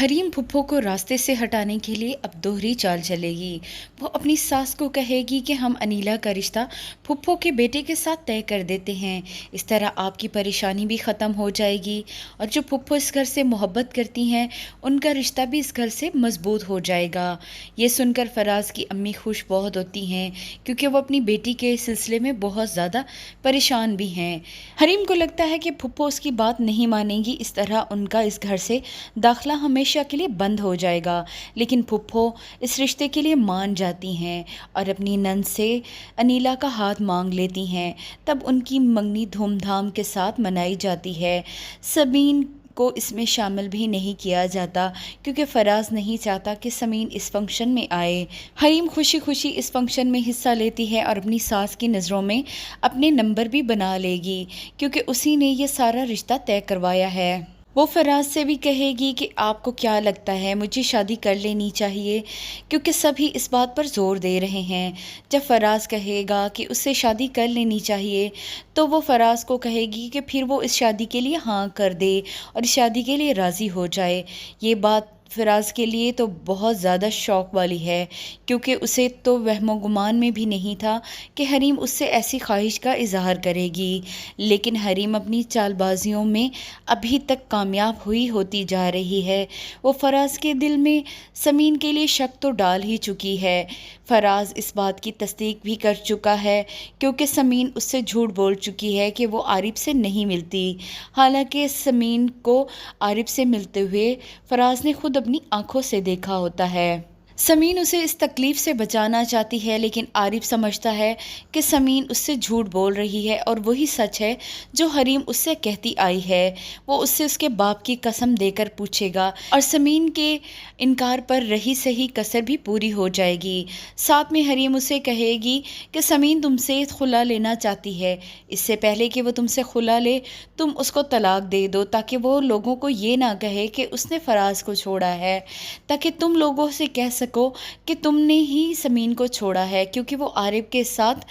हरीम फुप्पो को रास्ते से हटाने के लिए अब दोहरी चाल चलेगी। वो अपनी सास को कहेगी कि हम अनीला का रिश्ता फुप्पो के बेटे के साथ तय कर देते हैं। इस तरह आपकी परेशानी भी ख़त्म हो जाएगी और जो फुप्पो इस घर से मोहब्बत करती हैं उनका रिश्ता भी इस घर से मजबूत हो जाएगा। ये सुनकर फराज की अम्मी खुश बहुत होती हैं क्योंकि वो अपनी बेटी के सिलसिले में बहुत ज़्यादा परेशान भी हैं। हरीम को लगता है कि फुप्पो उसकी बात नहीं मानेगी, इस तरह उनका इस घर से दाखिला हमेशा के लिए बंद हो जाएगा। लेकिन फुप्पो इस रिश्ते के लिए मान जाती हैं और अपनी नंद से अनीला का हाथ मांग लेती हैं। तब उनकी मंगनी धूमधाम के साथ मनाई जाती है। समीन को इसमें शामिल भी नहीं किया जाता क्योंकि फराज नहीं चाहता कि समीन इस फंक्शन में आए। हरीम खुशी खुशी इस फंक्शन में हिस्सा लेती है और अपनी सास की नज़रों में अपने नंबर भी बना लेगी क्योंकि उसी ने ये सारा रिश्ता तय करवाया है। वो फराज से भी कहेगी कि आपको क्या लगता है, मुझे शादी कर लेनी चाहिए, क्योंकि सभी इस बात पर ज़ोर दे रहे हैं। जब फराज कहेगा कि उससे शादी कर लेनी चाहिए तो वो फराज को कहेगी कि फिर वो इस शादी के लिए हाँ कर दे और इस शादी के लिए राज़ी हो जाए। ये बात फराज के लिए तो बहुत ज़्यादा शौक वाली है क्योंकि उसे तो वहमो गुमान में भी नहीं था कि हरीम उससे ऐसी ख्वाहिश का इजहार करेगी। लेकिन हरीम अपनी चालबाजियों में अभी तक कामयाब हुई होती जा रही है। वो फराज के दिल में समीन के लिए शक तो डाल ही चुकी है। फराज इस बात की तस्दीक भी कर चुका है क्योंकि समीन उससे झूठ बोल चुकी है कि वो आरिफ से नहीं मिलती। हालांकि समीन को आरिफ से मिलते हुए फराज ने खुद अपनी आंखों से देखा होता है। समीन उसे इस तकलीफ़ से बचाना चाहती है लेकिन आरिफ समझता है कि समीन उससे झूठ बोल रही है और वही सच है जो हरीम उससे कहती आई है। वो उससे उसके बाप की कसम देकर पूछेगा और समीन के इनकार पर रही सही कसर भी पूरी हो जाएगी। साथ में हरीम उसे कहेगी कि समीन तुमसे खुला लेना चाहती है, इससे पहले कि वो तुमसे खुला ले तुम उसको तलाक दे दो ताकि वो लोगों को ये ना कहे कि उसने फराज को छोड़ा है, ताकि तुम लोगों से कह सको कि तुमने ही समीन को छोड़ा है क्योंकि वो आरिफ के साथ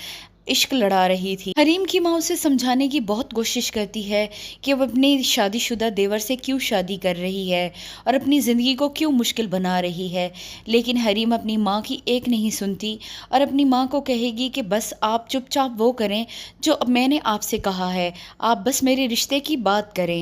इश्क लड़ा रही थी। हरीम की माँ उसे समझाने की बहुत कोशिश करती है कि वो अपने शादीशुदा देवर से क्यों शादी कर रही है और अपनी ज़िंदगी को क्यों मुश्किल बना रही है, लेकिन हरीम अपनी माँ की एक नहीं सुनती और अपनी माँ को कहेगी कि बस आप चुपचाप वो करें जो अब मैंने आपसे कहा है, आप बस मेरे रिश्ते की बात करें।